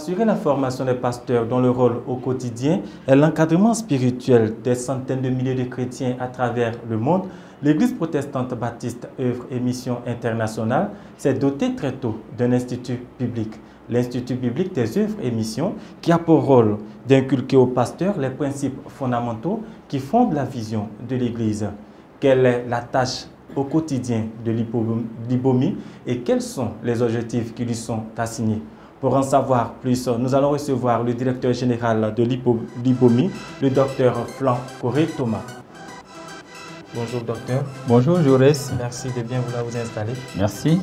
assurer la formation des pasteurs dont le rôle au quotidien est l'encadrement spirituel des centaines de milliers de chrétiens à travers le monde, l'Église protestante baptiste œuvre et mission internationale s'est dotée très tôt d'un institut biblique, l'Institut biblique des œuvres et missions, qui a pour rôle d'inculquer aux pasteurs les principes fondamentaux qui fondent la vision de l'Église. Quelle est la tâche au quotidien de l'IBOMI et quels sont les objectifs qui lui sont assignés? Pour en savoir plus, nous allons recevoir le directeur général de l'IBOMI, le docteur Flan Coré Thomas. Bonjour docteur. Bonjour Jaurès. Merci de bien vouloir vous installer. Merci.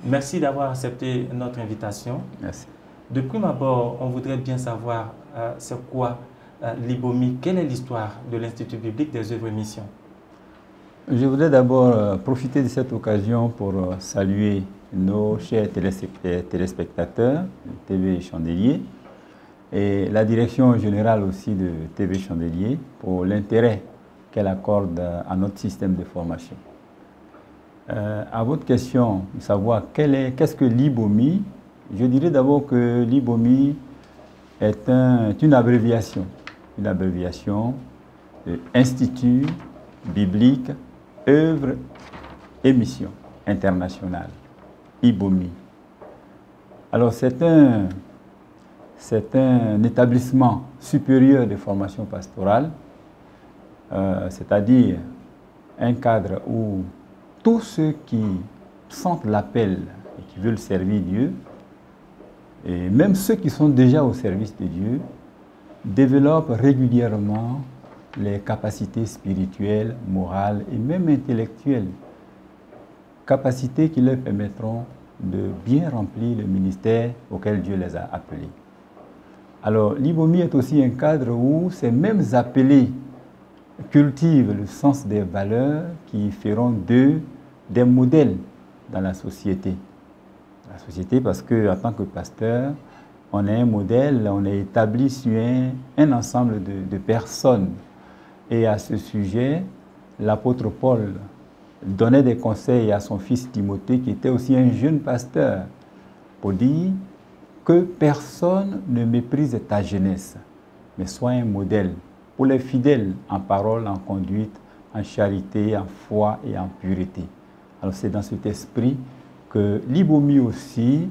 Merci d'avoir accepté notre invitation. Merci. De prime abord, on voudrait bien savoir c'est quoi l'IBOMI, quelle est l'histoire de l'Institut biblique des œuvres et missions? Je voudrais d'abord profiter de cette occasion pour saluer nos chers téléspectateurs de TV Chandelier et la direction générale aussi de TV Chandelier pour l'intérêt qu'elle accorde à notre système de formation. À votre question, de savoir qu'est-ce que l'IBOMI, je dirais d'abord que l'IBOMI est une abréviation de Institut biblique œuvre et mission internationale, IBOMI. Alors c'est un établissement supérieur de formation pastorale, c'est-à-dire un cadre où tous ceux qui sentent l'appel et qui veulent servir Dieu, et même ceux qui sont déjà au service de Dieu, développent régulièrement les capacités spirituelles, morales et même intellectuelles. Capacités qui leur permettront de bien remplir le ministère auquel Dieu les a appelés. Alors, l'IBOMI est aussi un cadre où ces mêmes appelés cultivent le sens des valeurs qui feront d'eux des modèles dans la société. La société parce qu'en tant que pasteur, on est un modèle, on est établi sur un ensemble de personnes. Et à ce sujet, l'apôtre Paul donnait des conseils à son fils Timothée, qui était aussi un jeune pasteur, pour dire que personne ne méprise ta jeunesse, mais sois un modèle pour les fidèles en parole, en conduite, en charité, en foi et en pureté. Alors c'est dans cet esprit que l'IBOMI aussi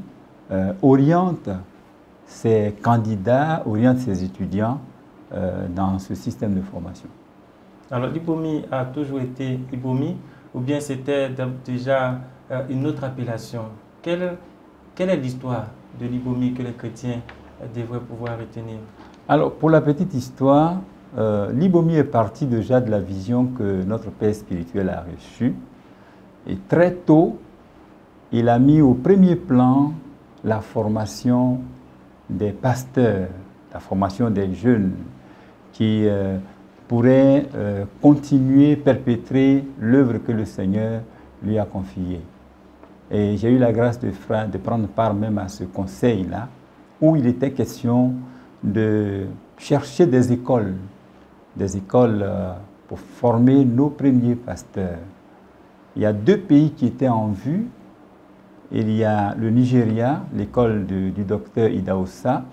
oriente ses candidats, oriente ses étudiants dans ce système de formation. Alors l'IBOMI a toujours été IBOMI ou bien c'était déjà une autre appellation? Quelle est l'histoire de l'IBOMI que les chrétiens devraient pouvoir retenir? Alors pour la petite histoire, l'IBOMI est parti déjà de la vision que notre Père spirituel a reçue. Et très tôt, il a mis au premier plan la formation des pasteurs, la formation des jeunes qui pourraient continuer, perpétrer l'œuvre que le Seigneur lui a confiée. Et j'ai eu la grâce de prendre part même à ce conseil-là, où il était question de chercher des écoles pour former nos premiers pasteurs. Il y a deux pays qui étaient en vue. Il y a le Nigeria, l'école du docteur Idahosa,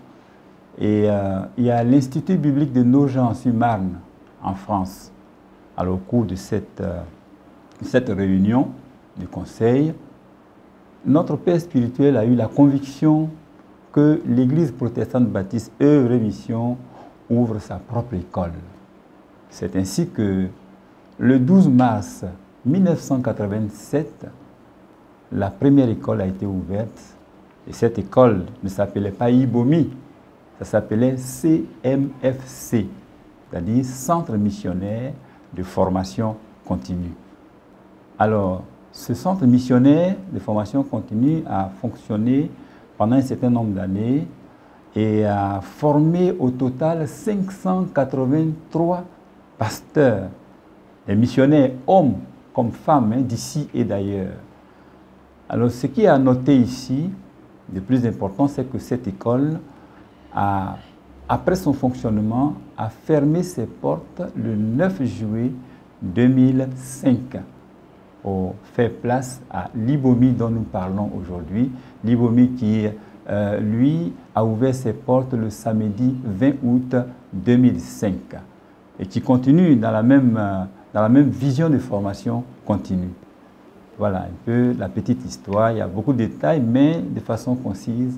et il y a l'Institut biblique de Nogent-sur-Marne en France. Alors, au cours de cette réunion du conseil, notre père spirituel a eu la conviction que l'Église protestante baptiste œuvre et mission ouvre sa propre école. C'est ainsi que le 12 mars 1987, la première école a été ouverte et cette école ne s'appelait pas IBOMI, ça s'appelait CMFC, c'est-à-dire Centre missionnaire de formation continue. Alors, ce centre missionnaire de formation continue a fonctionné pendant un certain nombre d'années et a formé au total 583 pasteurs, des missionnaires hommes comme femmes, d'ici et d'ailleurs. Alors, ce qui est à noter ici, de plus important, c'est que cette école, après son fonctionnement, a fermé ses portes le 9 juillet 2005. fait place à l'Ibomi dont nous parlons aujourd'hui. L'Ibomi qui, lui, a ouvert ses portes le samedi 20 août 2005 et qui continue dans la même vision de formation continue. Voilà un peu la petite histoire. Il y a beaucoup de détails, mais de façon concise.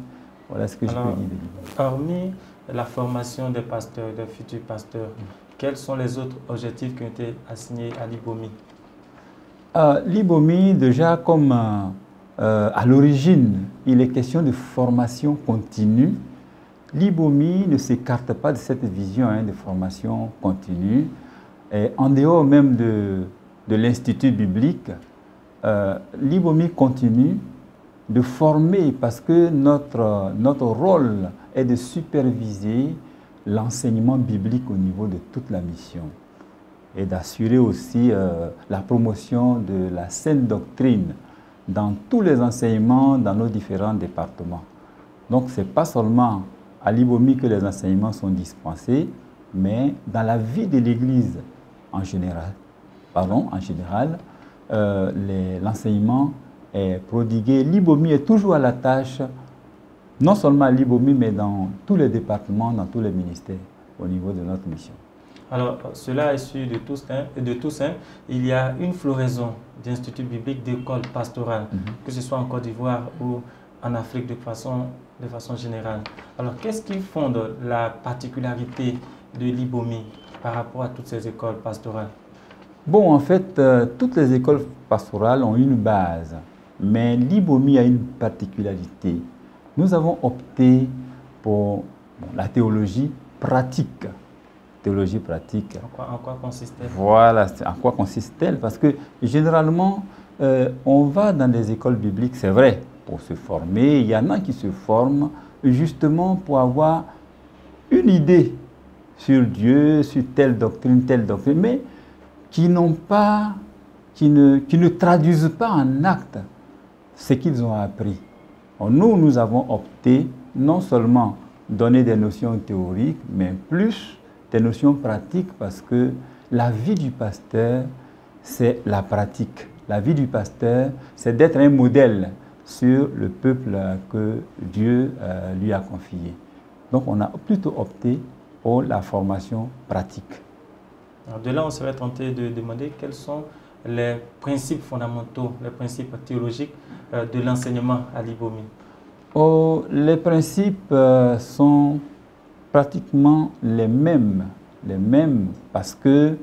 Voilà ce que je peux dire de l'Ibomi. Hormis la formation des pasteurs, des futurs pasteurs, quels sont les autres objectifs qui ont été assignés à l'Ibomi? L'Ibomi, déjà, comme à l'origine, il est question de formation continue. L'Ibomi ne s'écarte pas de cette vision de formation continue. Et en dehors même de l'Institut biblique, l'Ibomi continue de former parce que notre rôle est de superviser l'enseignement biblique au niveau de toute la mission et d'assurer aussi la promotion de la saine doctrine dans tous les enseignements dans nos différents départements. Donc ce n'est pas seulement à l'Ibomi que les enseignements sont dispensés, mais dans la vie de l'Église en général. L'enseignement est prodigué. L'Ibomi est toujours à la tâche, non seulement à l'Ibomi, mais dans tous les départements, dans tous les ministères, au niveau de notre mission. Alors, cela est sûr de tous. Il y a une floraison d'instituts bibliques, d'écoles pastorales, que ce soit en Côte d'Ivoire ou en Afrique de façon générale. Alors, qu'est-ce qui fonde la particularité de l'Ibomi par rapport à toutes ces écoles pastorales? Bon, en fait, toutes les écoles pastorales ont une base, mais l'Ibomi a une particularité. Nous avons opté pour la théologie pratique. Théologie pratique. En quoi consiste-t-elle? Voilà, en quoi consiste-t-elle? Parce que généralement, on va dans des écoles bibliques, c'est vrai, pour se former. Il y en a qui se forment justement pour avoir une idée sur Dieu, sur telle doctrine, mais qui n'ont pas, qui ne traduisent pas en actes ce qu'ils ont appris. Nous avons opté non seulement donner des notions théoriques, mais plus des notions pratiques parce que la vie du pasteur, c'est la pratique. La vie du pasteur, c'est d'être un modèle sur le peuple que Dieu lui a confié. Donc on a plutôt opté pour la formation pratique. Alors de là, on serait tenté de demander quels sont les principes fondamentaux, les principes théologiques de l'enseignement à l'Ibomi. Les principes sont pratiquement les mêmes parce que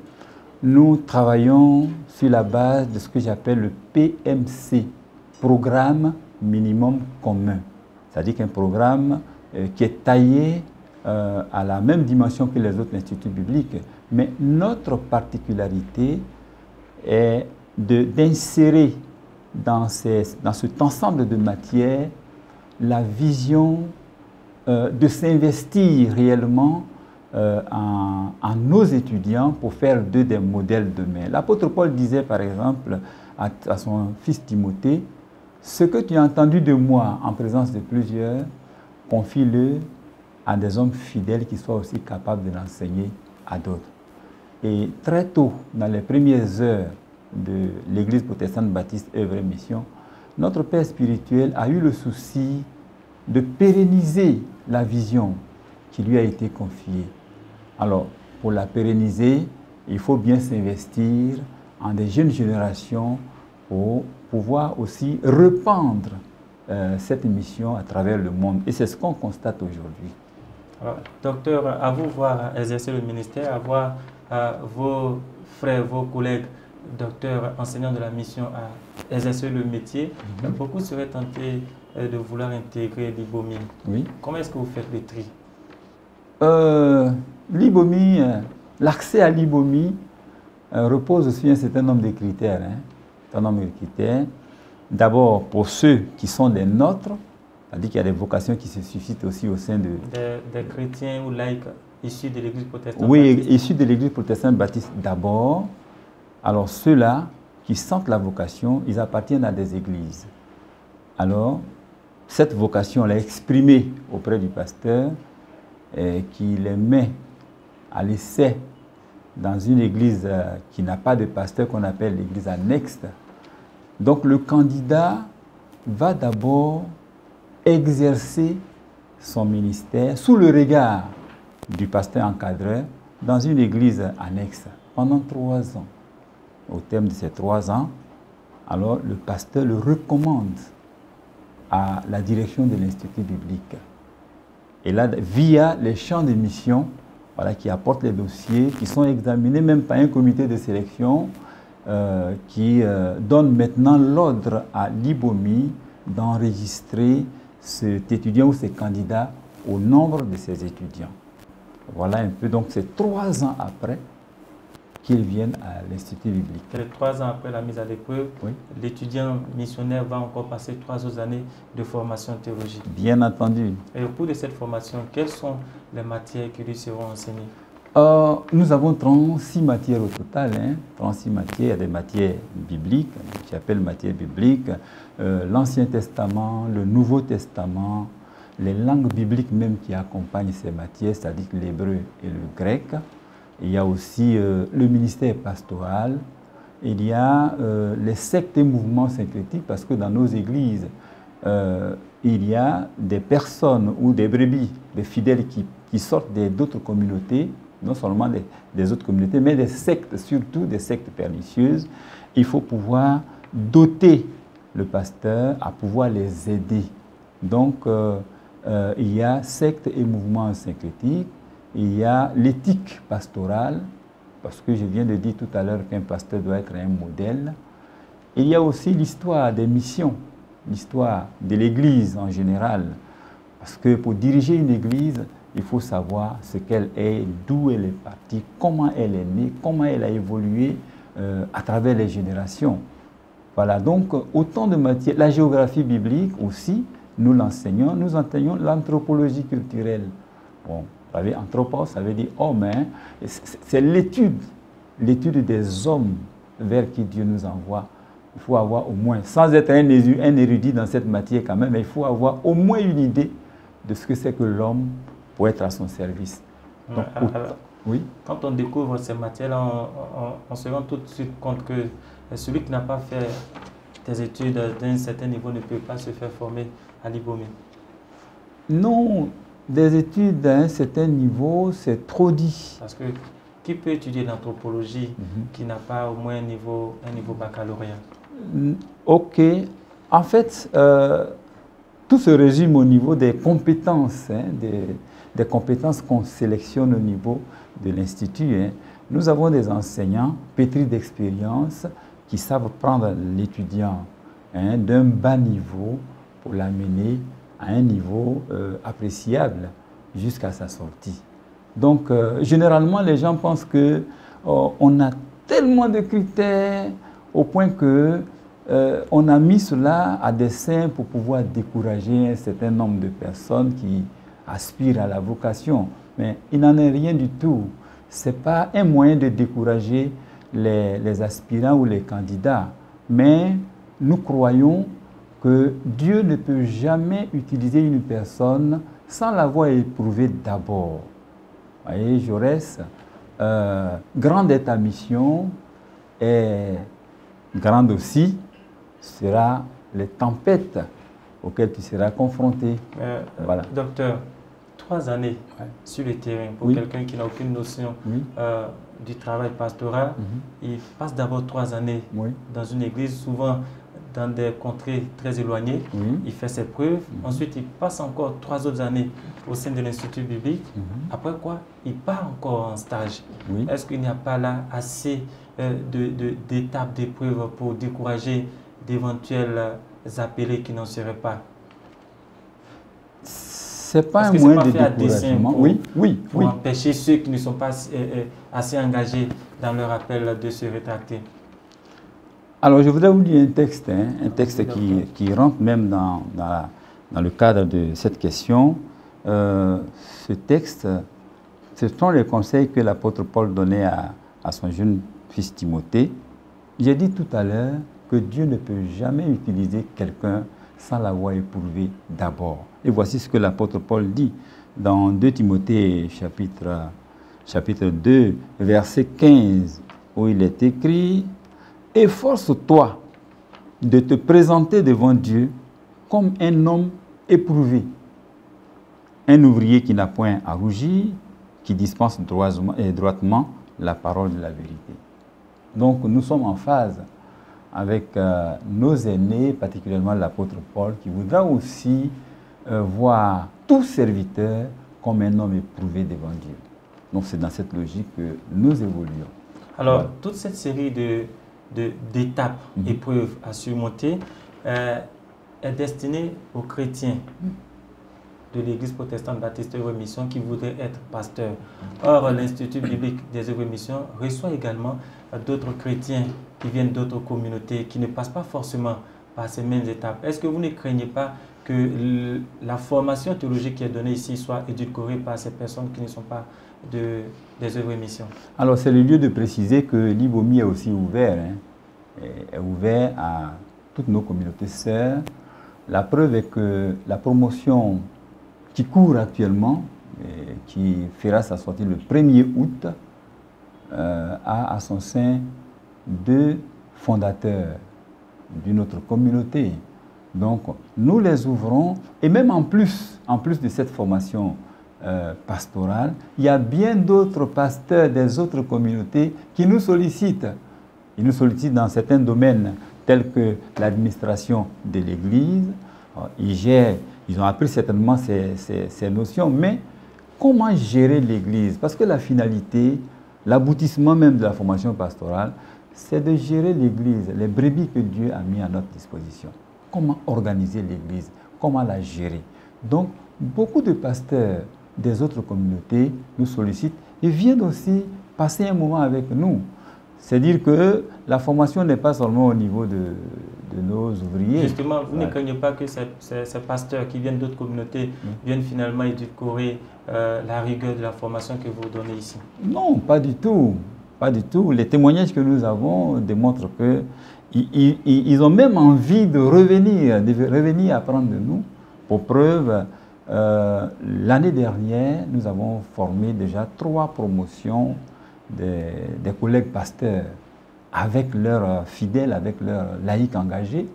nous travaillons sur la base de ce que j'appelle le PMC, Programme Minimum Commun. C'est-à-dire qu'un programme qui est taillé à la même dimension que les autres instituts bibliques, mais notre particularité est d'insérer dans cet ensemble de matières la vision de s'investir réellement en nos étudiants pour faire d'eux des modèles demain. L'apôtre Paul disait par exemple à son fils Timothée, « Ce que tu as entendu de moi en présence de plusieurs, confie-le à des hommes fidèles qui soient aussi capables de l'enseigner à d'autres. » Et très tôt, dans les premières heures de l'Église protestante baptiste Œuvre et Mission, notre Père spirituel a eu le souci de pérenniser la vision qui lui a été confiée. Alors, pour la pérenniser, il faut bien s'investir en des jeunes générations pour pouvoir aussi répandre cette mission à travers le monde. Et c'est ce qu'on constate aujourd'hui. Alors, docteur, à vous voir exercer le ministère, à voir vos frères, vos collègues, docteurs, enseignants de la mission à exercer le métier, beaucoup seraient tentés de vouloir intégrer l'Ibomi. Oui. Comment est-ce que vous faites le tri? L'Ibomi, l'accès à l'Ibomi repose sur un certain nombre de critères. D'abord, pour ceux qui sont des nôtres, c'est-à-dire qu'il y a des vocations qui se suscitent aussi au sein de... Des chrétiens ou laïcs issus de l'Église protestante Oui, baptiste. issus de l'Église protestante baptiste d'abord. Alors ceux-là qui sentent la vocation, ils appartiennent à des églises. Alors, cette vocation, on l'a exprimée auprès du pasteur qui les met à l'essai dans une église qui n'a pas de pasteur, qu'on appelle l'église annexe. Donc le candidat va d'abord exercer son ministère sous le regard du pasteur encadreur dans une église annexe pendant 3 ans. Au terme de ces 3 ans, alors le pasteur le recommande à la direction de l'Institut biblique. Et là, via les champs de mission, voilà, qui apportent les dossiers, qui sont examinés même par un comité de sélection qui donne maintenant l'ordre à l'IBOMI d'enregistrer cet étudiant ou ces candidats au nombre de ces étudiants. Voilà un peu, donc c'est 3 ans après qu'ils viennent à l'Institut biblique. Et 3 ans après la mise à l'épreuve, oui, l'étudiant missionnaire va encore passer 3 autres années de formation théologique. Bien entendu. Et au cours de cette formation, quelles sont les matières qui lui seront enseignées? Nous avons 36 matières au total, 36 matières. Il y a des matières bibliques, j'appelle matières bibliques, l'Ancien Testament, le Nouveau Testament, les langues bibliques même qui accompagnent ces matières, c'est-à-dire l'hébreu et le grec. Il y a aussi le ministère pastoral, il y a les sectes et mouvements syncrétiques, parce que dans nos églises, il y a des personnes ou des brebis, des fidèles qui sortent d'autres communautés, non seulement des autres communautés, mais des sectes, surtout des sectes pernicieuses. Il faut pouvoir doter le pasteur à pouvoir les aider. Donc, il y a sectes et mouvements syncrétiques, il y a l'éthique pastorale, parce que je viens de dire tout à l'heure qu'un pasteur doit être un modèle. Il y a aussi l'histoire des missions, l'histoire de l'Église en général, parce que pour diriger une Église, il faut savoir ce qu'elle est, d'où elle est partie, comment elle est née, comment elle a évolué à travers les générations. Voilà, donc autant de matières. La géographie biblique aussi, nous l'enseignons. Nous enseignons l'anthropologie culturelle. Bon, vous savez, anthropos, ça veut dire homme. C'est l'étude des hommes vers qui Dieu nous envoie. Il faut avoir au moins, sans être un érudit dans cette matière quand même, mais il faut avoir au moins une idée de ce que c'est que l'homme pour être à son service. Donc, alors, oui. Quand on découvre ces matières-là, on se rend tout de suite compte que celui qui n'a pas fait des études d'un certain niveau ne peut pas se faire former à l'IBOMI. Non, des études d'un certain niveau, c'est trop dit. Parce que qui peut étudier l'anthropologie qui n'a pas au moins un niveau baccalauréat? Ok. En fait, tout se résume au niveau des compétences, des compétences qu'on sélectionne au niveau de l'Institut. Nous avons des enseignants pétris d'expérience qui savent prendre l'étudiant d'un bas niveau pour l'amener à un niveau appréciable jusqu'à sa sortie. Donc, généralement, les gens pensent qu'on a tellement de critères au point que on a mis cela à dessein pour pouvoir décourager un certain nombre de personnes qui aspirent à la vocation. Mais il n'en est rien du tout. Ce n'est pas un moyen de décourager les aspirants ou les candidats. Mais nous croyons que Dieu ne peut jamais utiliser une personne sans l'avoir éprouvée d'abord. Vous voyez, Jaurès, grande est ta mission et grande aussi sera les tempêtes auxquelles tu seras confronté. Voilà. Docteur, 3 années sur le terrain pour quelqu'un qui n'a aucune notion du travail pastoral, il passe d'abord 3 années dans une église, souvent dans des contrées très éloignées, il fait ses preuves, ensuite il passe encore 3 autres années au sein de l'Institut biblique, après quoi il part encore en stage. Est-ce qu'il n'y a pas là assez d'étapes d'épreuves pour décourager d'éventuels appelés qui n'en seraient pas? C'est pas un moyen de découragement. Pour empêcher ceux qui ne sont pas assez engagés dans leur appel de se rétracter. Alors, je voudrais vous lire un texte qui rentre même dans le cadre de cette question. Ce texte, ce sont les conseils que l'apôtre Paul donnait à son jeune fils Timothée. J'ai dit tout à l'heure que Dieu ne peut jamais utiliser quelqu'un sans l'avoir éprouvé d'abord. Et voici ce que l'apôtre Paul dit dans 2 Timothée chapitre 2, verset 15, où il est écrit « Efforce-toi de te présenter devant Dieu comme un homme éprouvé, un ouvrier qui n'a point à rougir, qui dispense droitement la parole de la vérité. Donc nous sommes en phase avec nos aînés, particulièrement l'apôtre Paul, qui voudra aussi voir tout serviteur comme un homme éprouvé devant Dieu. Donc c'est dans cette logique que nous évoluons. Alors, voilà. Toute cette série d'étapes, épreuves à surmonter est destinée aux chrétiens de l'Église protestante baptiste Œuvre Mission qui voudraient être pasteurs. Or, l'Institut biblique des Œuvres Mission reçoit également d'autres chrétiens qui viennent d'autres communautés, qui ne passent pas forcément par ces mêmes étapes. Est-ce que vous ne craignez pas que la formation théologique qui est donnée ici soit édulcorée par ces personnes qui ne sont pas des Œuvres Mission? Alors, c'est le lieu de préciser que l'IBOMI est aussi ouvert, est ouvert à toutes nos communautés sœurs. La preuve est que la promotion qui court actuellement, et qui fera sa sortie le 1er août, a à son sein 2 fondateurs d'une autre communauté. Donc, nous les ouvrons, et même en plus de cette formation pastorale, il y a bien d'autres pasteurs des autres communautés qui nous sollicitent. Ils nous sollicitent dans certains domaines tels que l'administration de l'Église. Ils ont appris certainement ces notions, mais comment gérer l'Église? Parce que la finalité, l'aboutissement même de la formation pastorale, c'est de gérer l'Église, les brebis que Dieu a mis à notre disposition. Comment organiser l'Église? Comment la gérer? Donc, beaucoup de pasteurs des autres communautés nous sollicitent et viennent aussi passer un moment avec nous. C'est-à-dire que la formation n'est pas seulement au niveau de nos ouvriers. Justement, vous ne craignez pas que ces pasteurs qui viennent d'autres communautés viennent finalement édulcorer la rigueur de la formation que vous donnez ici? Non, pas du tout. Pas du tout. Les témoignages que nous avons démontrent qu'ils ont même envie de revenir apprendre de nous. Pour preuve, l'année dernière, nous avons formé déjà 3 promotions des collègues pasteurs avec leurs fidèles, avec leurs laïcs engagés,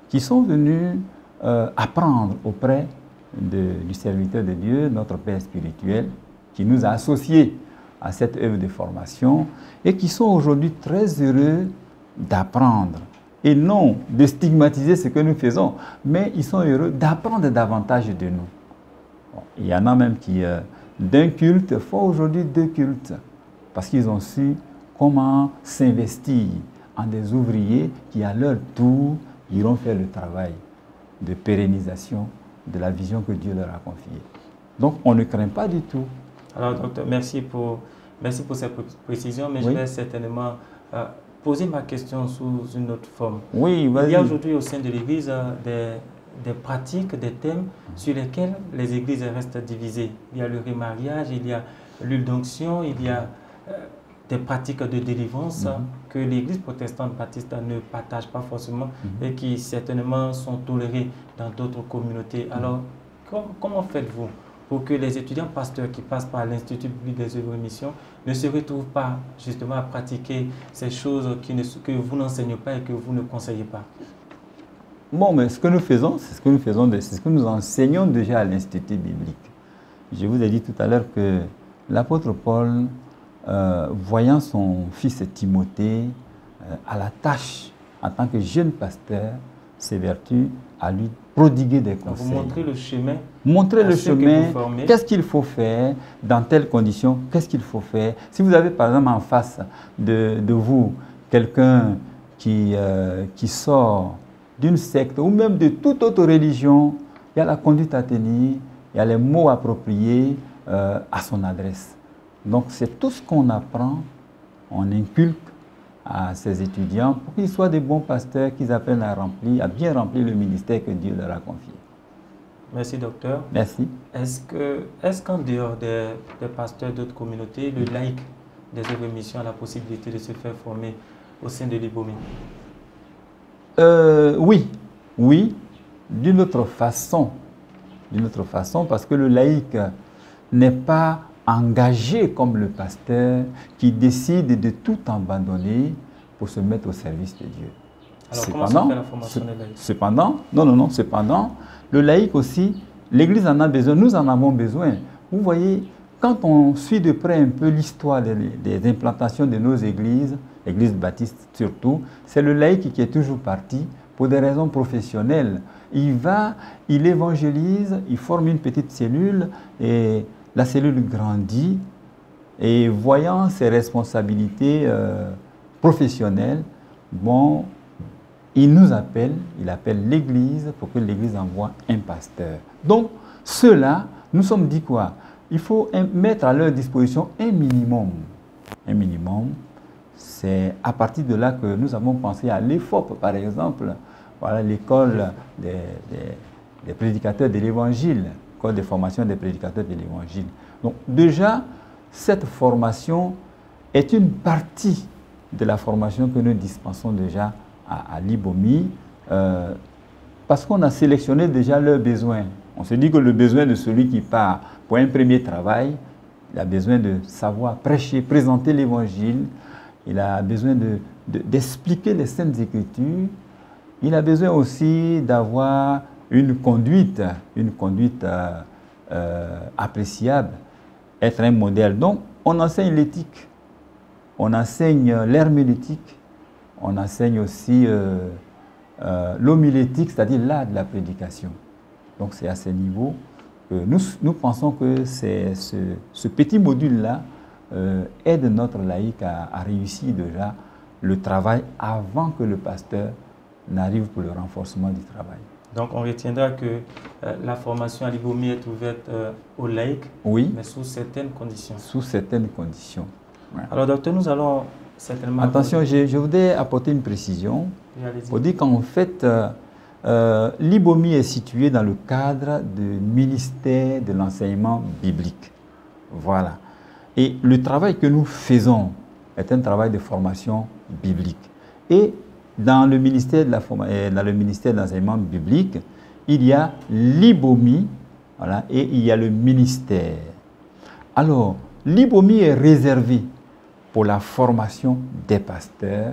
qui sont venus apprendre auprès du serviteur de Dieu, notre Père spirituel, qui nous a associés à cette œuvre de formation et qui sont aujourd'hui très heureux d'apprendre et non de stigmatiser ce que nous faisons, mais ils sont heureux d'apprendre davantage de nous. Bon, il y en a même qui, d'un culte, font aujourd'hui 2 cultes parce qu'ils ont su comment s'investir en des ouvriers qui, à leur tour, iront faire le travail de pérennisation de la vision que Dieu leur a confiée. Donc, on ne craint pas du tout. Alors, docteur, merci pour cette précision, mais je vais certainement poser ma question sous une autre forme. Oui, vas-y. Il y a aujourd'hui au sein de l'Église des pratiques, des thèmes sur lesquels les églises restent divisées. Il y a le remariage, il y a l'huile d'onction, il y a des pratiques de délivrance que l'Église protestante baptiste ne partage pas forcément et qui certainement sont tolérées dans d'autres communautés. Alors, comment faites-vous pour que les étudiants pasteurs qui passent par l'Institut biblique des Œuvres Mission ne se retrouvent pas justement à pratiquer ces choses que vous n'enseignez pas et que vous ne conseillez pas? Bon, mais ce que nous faisons, c'est ce que nous enseignons déjà à l'Institut biblique. Je vous ai dit tout à l'heure que l'apôtre Paul, voyant son fils Timothée à la tâche en tant que jeune pasteur, s'évertue à lui prodiguer des conseils. Vous montrez le chemin. Montrer le chemin, qu'est-ce qu'il faut faire, dans telles conditions, qu'est-ce qu'il faut faire. Si vous avez par exemple en face de vous quelqu'un qui sort d'une secte ou même de toute autre religion, il y a la conduite à tenir, il y a les mots appropriés à son adresse. Donc c'est tout ce qu'on apprend, on inculque à ces étudiants pour qu'ils soient des bons pasteurs, qu'ils apprennent à bien remplir le ministère que Dieu leur a confié. Merci docteur. Merci. Est-ce qu'en dehors des pasteurs d'autres communautés, le laïc des Œuvres Mission a la possibilité de se faire former au sein de l'IBOMI? Oui, d'une autre façon, parce que le laïc n'est pas engagé comme le pasteur qui décide de tout abandonner pour se mettre au service de Dieu. Alors, comment se fait la formation des laïcs? Cependant, le laïc aussi, l'Église en a besoin, nous en avons besoin. Vous voyez, quand on suit de près un peu l'histoire des implantations de nos églises, églises baptistes surtout, c'est le laïc qui est toujours parti pour des raisons professionnelles. Il va, il évangélise, il forme une petite cellule et la cellule grandit et voyant ses responsabilités professionnelles, bon, il nous appelle, il appelle l'Église pour que l'Église envoie un pasteur. Donc, ceux-là, nous sommes dit quoi? Il faut mettre à leur disposition un minimum. Un minimum, c'est à partir de là que nous avons pensé à l'EFOP, par exemple, voilà l'école des prédicateurs de l'Évangile, l'école de formation des prédicateurs de l'Évangile. Donc déjà, cette formation est une partie de la formation que nous dispensons déjà à l'IBOMI, parce qu'on a sélectionné déjà leurs besoins. On se dit que le besoin de celui qui part pour un premier travail, il a besoin de savoir prêcher, présenter l'Évangile, il a besoin d'expliquer les Saintes Écritures, il a besoin aussi d'avoir une conduite appréciable, être un modèle. Donc, on enseigne l'éthique, on enseigne l'herméneutique, on enseigne aussi l'homilétique, c'est-à-dire l'art de la prédication. Donc, c'est à ce niveau que nous pensons que ce petit module-là aide notre laïc à réussir déjà le travail avant que le pasteur n'arrive pour le renforcement du travail. Donc, on retiendra que la formation à l'IBOMI est ouverte aux laïcs, oui, mais sous certaines conditions. Sous certaines conditions. Ouais. Alors, docteur, nous allons certainement... Attention, je voudrais apporter une précision pour dire qu'en fait, l'IBOMI est situé dans le cadre du ministère de l'enseignement biblique. Voilà. Et le travail que nous faisons est un travail de formation biblique. Et dans le ministère de l'enseignement biblique, il y a l'IBOMI, voilà, et il y a le ministère. Alors, l'IBOMI est réservé pour la formation des pasteurs.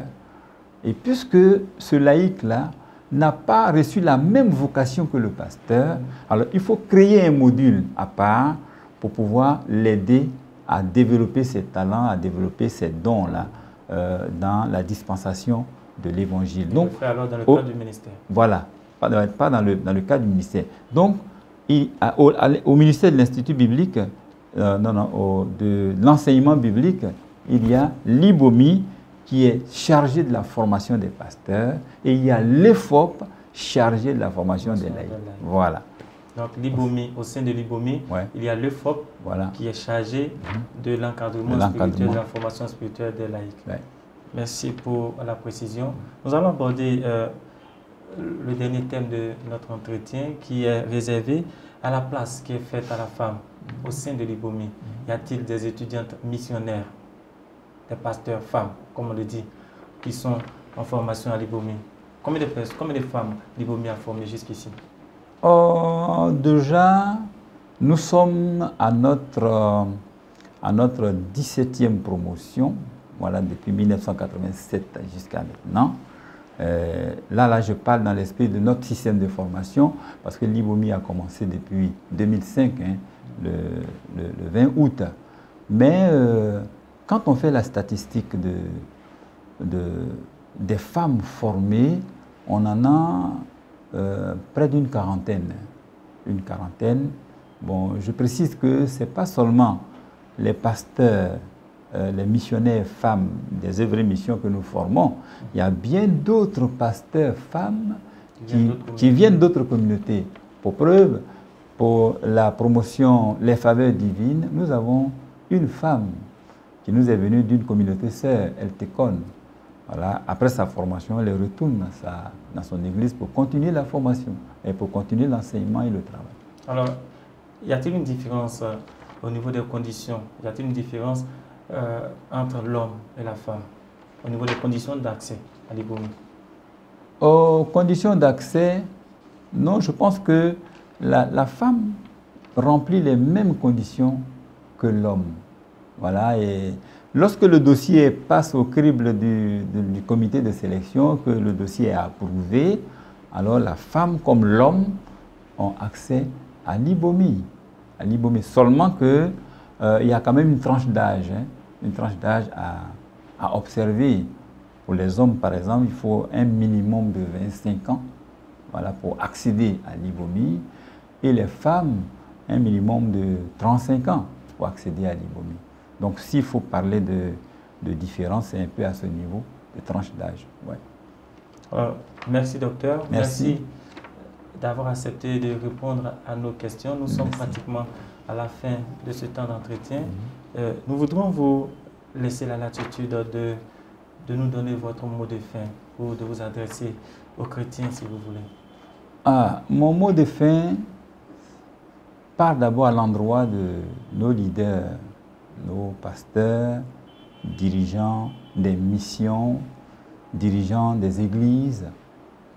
Et puisque ce laïc-là n'a pas reçu la même vocation que le pasteur, alors il faut créer un module à part pour pouvoir l'aider à développer ses talents, à développer ses dons-là dans la dispensation de l'Évangile. Donc, alors dans le cadre du ministère. Voilà, pas dans le cadre du ministère. Donc, au ministère de l'Institut biblique, de l'enseignement biblique, il y a l'IBOMI qui est chargé de la formation des pasteurs et il y a l'EFOP chargé de la formation des laïcs. Voilà. Donc l'IBOMI, au sein de l'IBOMI, ouais, il y a l'EFOP qui est chargé de l'encadrement spirituel, de la formation spirituelle des laïcs. Ouais. Merci pour la précision. Nous allons aborder le dernier thème de notre entretien qui est réservé à la place qui est faite à la femme au sein de l'IBOMI. Y a-t-il des étudiantes missionnaires, des pasteurs femmes, comme on le dit, qui sont en formation à l'IBOMI? Combien de femmes l'IBOMI a formées jusqu'ici? Déjà, nous sommes à notre 17e promotion, voilà, depuis 1987 jusqu'à maintenant. Là, je parle dans l'esprit de notre système de formation, parce que l'IBOMI a commencé depuis 2005, hein, le 20 août. Mais quand on fait la statistique des femmes formées, on en a près d'une quarantaine. Une quarantaine. Bon, je précise que ce n'est pas seulement les pasteurs, les missionnaires femmes des œuvres et missions que nous formons. Il y a bien d'autres pasteurs femmes qui viennent d'autres communautés. Pour preuve, pour la promotion Les Faveurs Divines, nous avons une femme qui nous est venue d'une communauté sœur, El Tekon. Voilà. Après sa formation, elle retourne dans son église pour continuer la formation et pour continuer l'enseignement et le travail. Alors, y a-t-il une différence au niveau des conditions? Y a-t-il une différence entre l'homme et la femme au niveau des conditions d'accès à l'IBOMI? Aux conditions d'accès, non, je pense que la femme remplit les mêmes conditions que l'homme. Voilà, et lorsque le dossier passe au crible du comité de sélection, que le dossier est approuvé, alors la femme comme l'homme ont accès à l'IBOMI. Seulement qu'il y a quand même une tranche d'âge, à observer. Pour les hommes, par exemple, il faut un minimum de 25 ans, voilà, pour accéder à l'IBOMI. Et les femmes, un minimum de 35 ans pour accéder à l'IBOMI. Donc, s'il faut parler de différence, c'est un peu à ce niveau de tranche d'âge. Ouais. Merci, docteur. Merci d'avoir accepté de répondre à nos questions. Nous sommes pratiquement à la fin de ce temps d'entretien. Nous voudrons vous laisser la latitude de nous donner votre mot de fin ou de vous adresser aux chrétiens, si vous voulez. Mon mot de fin part d'abord à l'endroit de nos leaders, nos pasteurs, dirigeants des missions, dirigeants des églises,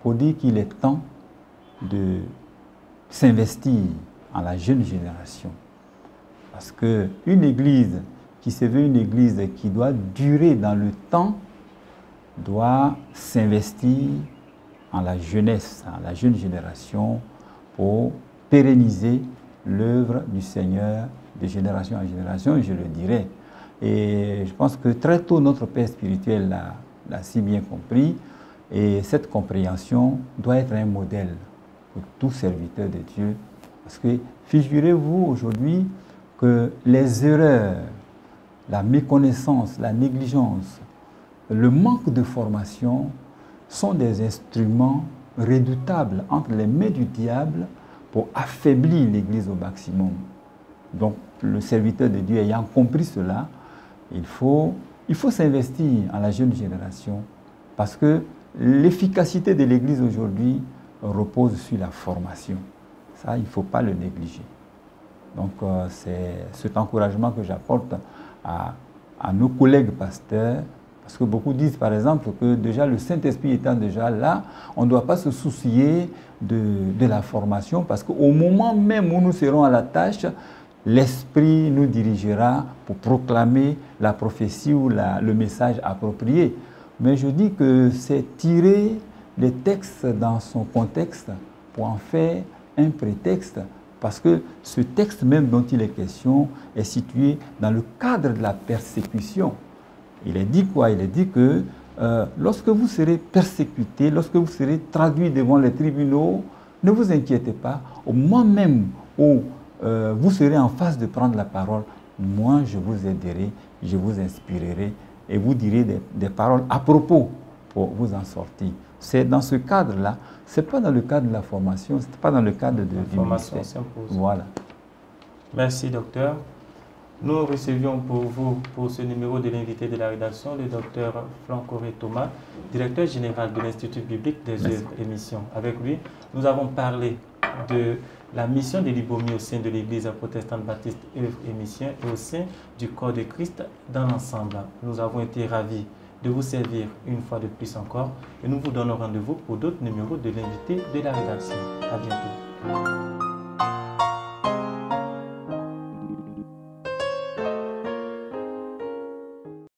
pour dire qu'il est temps de s'investir en la jeune génération. Parce qu'une église qui se veut une église qui doit durer dans le temps, doit s'investir en la jeunesse, en la jeune génération, pour pérenniser l'œuvre du Seigneur de génération en génération, et je le dirais. Et je pense que très tôt, notre Père spirituel l'a si bien compris, et cette compréhension doit être un modèle pour tout serviteur de Dieu. Parce que figurez-vous aujourd'hui que les erreurs, la méconnaissance, la négligence, le manque de formation sont des instruments redoutables entre les mains du diable pour affaiblir l'Église au maximum. Donc, le serviteur de Dieu ayant compris cela, il faut s'investir en la jeune génération parce que l'efficacité de l'Église aujourd'hui repose sur la formation. Ça, il ne faut pas le négliger. Donc, c'est cet encouragement que j'apporte à nos collègues pasteurs. Parce que beaucoup disent, par exemple, que déjà le Saint-Esprit étant déjà là, on ne doit pas se soucier de la formation parce qu'au moment même où nous serons à la tâche, l'Esprit nous dirigera pour proclamer la prophétie ou le message approprié. Mais je dis que c'est tirer les textes dans son contexte pour en faire un prétexte. Parce que ce texte même dont il est question est situé dans le cadre de la persécution. Il est dit quoi? Il est dit que lorsque vous serez persécuté, lorsque vous serez traduit devant les tribunaux, ne vous inquiétez pas. Au moment même où vous serez en phase de prendre la parole, moi je vous aiderai, je vous inspirerai et vous direz des paroles à propos pour vous en sortir. C'est dans ce cadre-là, ce n'est pas dans le cadre de la formation, ce n'est pas dans le cadre de la formation s'impose. Voilà. Merci, docteur. Nous recevions pour vous, pour ce numéro de l'invité de la rédaction, le docteur Flancoré Thomas, directeur général de l'Institut biblique des œuvres et missions. Avec lui, nous avons parlé de la mission de l'IBOMI au sein de l'Église protestante baptiste œuvres et missions et au sein du corps de Christ dans l'ensemble. Nous avons été ravis de vous servir une fois de plus encore et nous vous donnons rendez-vous pour d'autres numéros de l'invité de la rédaction. À bientôt.